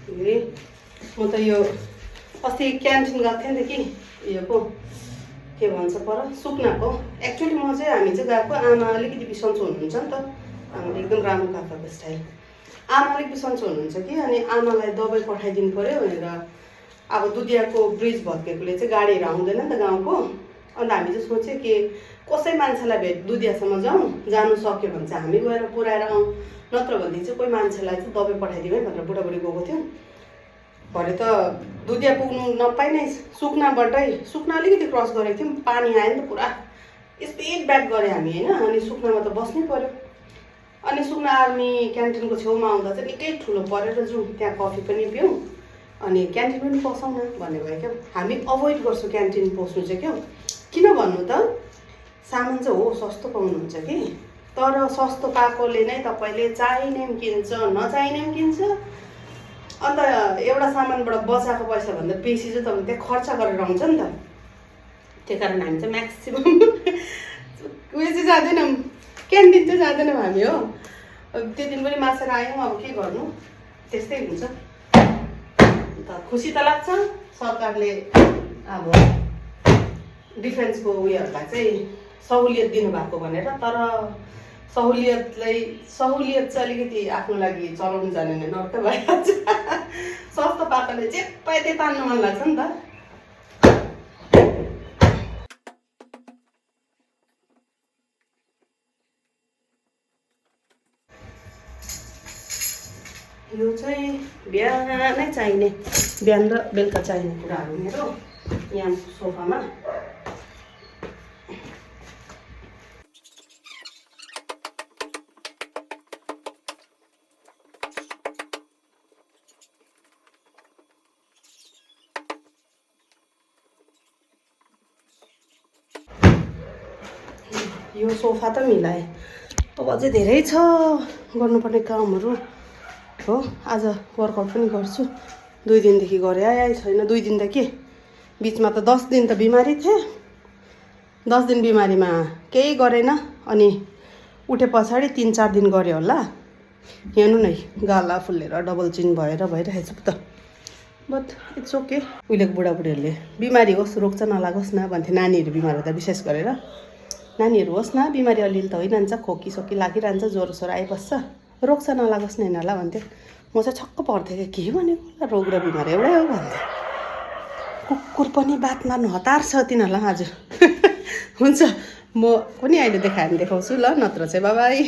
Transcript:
ए म त यो अस्ति क्यान्टिन गएको थिएँ नि त कि यो पो के भन्छ पर सुकुनाको। एक्चुअली म चाहिँ हामी चाहिँ गएको आमा अलिकति बिसन्चो हुनुहुन्छ नि त। आमाले एकदम राम्रो काकाको स्टाइल। आमा अलिक बिसन्चो हुनुहुन्छ कि अनि आमालाई दबाई पठाइदिनु पऱ्यो भनेर अब दुधियाको ब्रिज भत्केकोले चाहिँ गाडीहरू आउँदैन नि त गाउँको। अन्त हामी चाहिँ सोच्यो कि कसै मान्छेलाई दुधियासम्म जानु सक्यो भने चाहिँ हामी गएर पुऱ्याएर आउँ, नत्र भनेदेखि चाहिँ कोही मान्छेलाई चाहिँ दबाई पठाइदिउँ है भनेर बुढाबुढी गएको थियौँ। भरे त दुधिया पुग्नु नपाइ नै सुकुना अलिकति क्रस गरेको थियौँ, पानी आयो नि त पुरा स्पिड ब्याक गऱ्यो हामी होइन। अनि सुकुनामा त बस्नै पऱ्यो। अनि सुकुना आर्मी क्यान्टिनको छेउमा आउँदा चाहिँ निकै ठुलो परेर जाउँ, त्यहाँ कफी पनि पिउँ अनि क्यान्टिन पनि पसौँ न भन्ने भयो क्या। हामी अभोइड गर्छौँ क्यान्टिन पस्नु चाहिँ क्या। किन भन्नु त, सामान चाहिँ हो सस्तो पाउनुहुन्छ कि, तर सस्तो पाएकोले नै तपाईँले चाहिने पनि किन्छ नचाहिने पनि किन्छ। अन्त एउटा सामानबाट बचाएको पैसाभन्दा बेसी चाहिँ तपाईँ त्यहाँ खर्च गरेर आउँछ नि त। त्यही कारण हामी चाहिँ म्याक्सिमम् उयो चाहिँ जाँदैनौँ, क्यान्टिन चाहिँ जाँदैनौँ हामी हो। त्यो दिन पनि मासेर आयौँ, अब के गर्नु, त्यस्तै हुन्छ। अन्त खुसी त लाग्छ सरकारले अब डिफेन्सको उयोहरूलाई चाहिँ सहुलियत दिनुभएको भनेर, तर सहुलियत चाहिँ अलिकति आफ्नो लागि चलाउनु जानेन नर्क भइहाल्छ। सस्तो पाकाले जे पाए त्यही तान्नु मन लाग्छ नि त। यो चाहिँ बिहानै चाहिने, बिहान र बेलुका चाहिने कुराहरू मेरो यहाँ सोफामा। यो सोफा त मिलाएँ, अब अझै धेरै छ गर्नुपर्ने कामहरू हो। आज वर्कआउट पनि गर्छु, 2 दिनदेखि गरेँ आइ छैन। 2 दिन त के, बिचमा त 10 दिन त बिमारी थिएँ। 10 दिन बिमारीमा केही गरेन, अनि उठे पछाडि 3-4 दिन गरेँ होला। हेर्नु नै गाला फुल्लेर डबल चिन भइरहेछ त। But it's okay. उहिलेको बुढाबुढीहरूले बिमारी होस् रोग चाहिँ नलागोस् न भन्थे, नानीहरू बिमार हुँदा विशेष गरेर। नानीहरू होस् न बिमारी अलिअलि त भइरहन्छ, खोकीसोकी लागिरहन्छ, ज्वरो आइबस्छ, रोग चाहिँ नलागोस् न यिनीहरूलाई भन्थ्यो। म चाहिँ छक्क पर्थेँ कि के भनेको रोग र बिमार एउटै हो भन्थेँ। कुकुर पनि बात मार्नु हतार छ तिनीहरूलाई आज। हुन्छ, म पनि अहिले देखाउँछु ल, नत्र चाहिँ बाई।